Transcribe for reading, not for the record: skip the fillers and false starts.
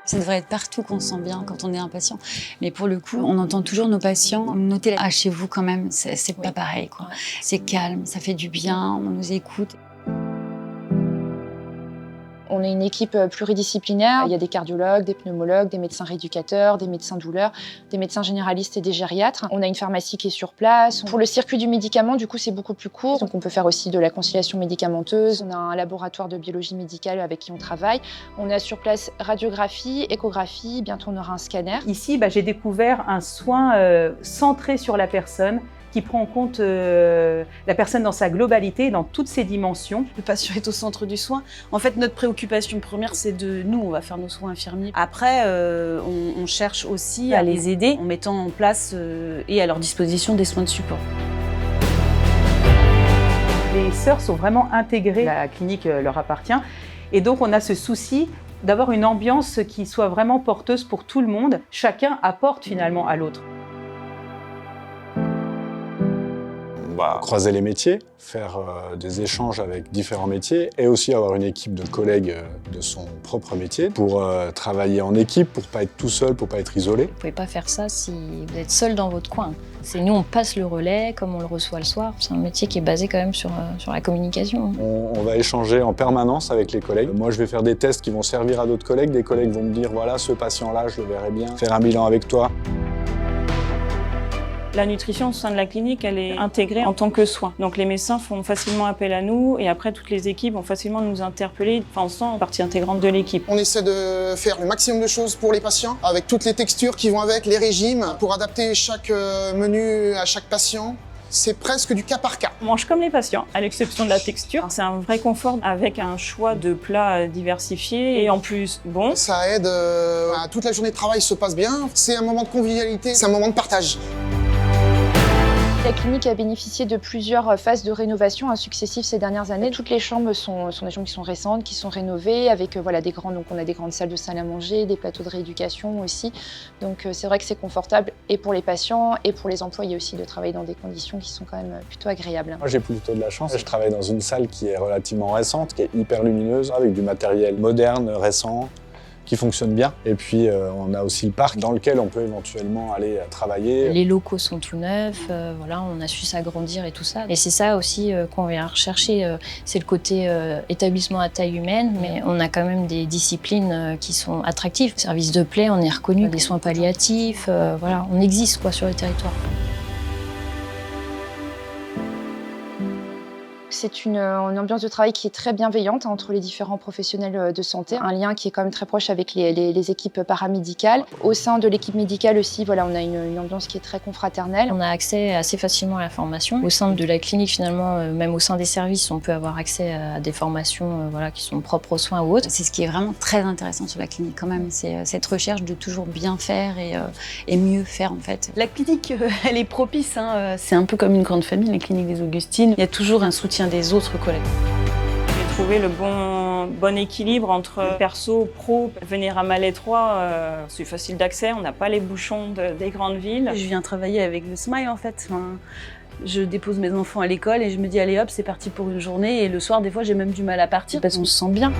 Ça devrait être partout qu'on se sent bien quand on est un patient. Mais pour le coup, on entend toujours nos patients. Notez chez vous quand même, c'est pas pareil, quoi. C'est calme, ça fait du bien, on nous écoute. On est une équipe pluridisciplinaire. Il y a des cardiologues, des pneumologues, des médecins rééducateurs, des médecins douleurs, des médecins généralistes et des gériatres. On a une pharmacie qui est sur place. Pour le circuit du médicament, du coup, c'est beaucoup plus court. Donc on peut faire aussi de la conciliation médicamenteuse. On a un laboratoire de biologie médicale avec qui on travaille. On a sur place radiographie, échographie. Bientôt, on aura un scanner. Ici, j'ai découvert un soin centré sur la personne, qui prend en compte la personne dans sa globalité, dans toutes ses dimensions. Le patient est au centre du soin. En fait, notre préoccupation première, c'est de nous, on va faire nos soins infirmiers. Après, on cherche aussi à les aider en mettant en place et à leur disposition des soins de support. Les sœurs sont vraiment intégrées, la clinique leur appartient. Et donc, on a ce souci d'avoir une ambiance qui soit vraiment porteuse pour tout le monde. Chacun apporte finalement à l'autre. Croiser les métiers, faire des échanges avec différents métiers et aussi avoir une équipe de collègues de son propre métier pour travailler en équipe, pour pas être tout seul, pour pas être isolé. Vous pouvez pas faire ça si vous êtes seul dans votre coin. C'est nous, on passe le relais comme on le reçoit le soir. C'est un métier qui est basé quand même sur la communication. On va échanger en permanence avec les collègues. Moi, je vais faire des tests qui vont servir à d'autres collègues. Des collègues vont me dire, voilà, ce patient-là, je le verrai bien. Faire un bilan avec toi. La nutrition au sein de la clinique, elle est intégrée en tant que soin. Donc les médecins font facilement appel à nous et après toutes les équipes vont facilement nous interpeller. Enfin, on sent partie intégrante de l'équipe. On essaie de faire le maximum de choses pour les patients, avec toutes les textures qui vont avec, les régimes, pour adapter chaque menu à chaque patient. C'est presque du cas par cas. On mange comme les patients, à l'exception de la texture. C'est un vrai confort avec un choix de plats diversifiés et en plus bon. Ça aide à toute la journée de travail se passe bien. C'est un moment de convivialité, c'est un moment de partage. La clinique a bénéficié de plusieurs phases de rénovation successives ces dernières années. Toutes les chambres sont des chambres qui sont récentes, qui sont rénovées, avec donc on a des grandes salles de salle à manger, des plateaux de rééducation aussi. Donc c'est vrai que c'est confortable et pour les patients et pour les employés aussi de travailler dans des conditions qui sont quand même plutôt agréables. Moi, j'ai plutôt de la chance. Je travaille dans une salle qui est relativement récente, qui est hyper lumineuse, avec du matériel moderne, récent, qui fonctionne bien. Et puis, on a aussi le parc dans lequel on peut éventuellement aller travailler. Les locaux sont tout neufs, voilà, on a su s'agrandir et tout ça. Et c'est ça aussi qu'on vient rechercher, c'est le côté établissement à taille humaine, mais on a quand même des disciplines qui sont attractives. Service de plaie, on est reconnu, des soins palliatifs, voilà, on existe quoi sur le territoire. C'est une ambiance de travail qui est très bienveillante entre les différents professionnels de santé. Un lien qui est quand même très proche avec les équipes paramédicales. Au sein de l'équipe médicale aussi, voilà, on a une ambiance qui est très confraternelle. On a accès assez facilement à la formation. Au sein de la clinique, finalement, même au sein des services, on peut avoir accès à des formations voilà, qui sont propres aux soins ou autres. C'est ce qui est vraiment très intéressant sur la clinique quand même, c'est cette recherche de toujours bien faire et mieux faire en fait. La clinique, elle est propice, hein. C'est un peu comme une grande famille, la clinique des Augustines. Il y a toujours un soutien des autres collègues. J'ai trouvé le bon équilibre entre perso, pro. Venir à Malétroit, c'est facile d'accès, on n'a pas les bouchons des grandes villes. Je viens travailler avec le Smile en fait. Je dépose mes enfants à l'école et je me dis allez hop, c'est parti pour une journée. Et le soir, des fois, j'ai même du mal à partir parce qu'on se sent bien.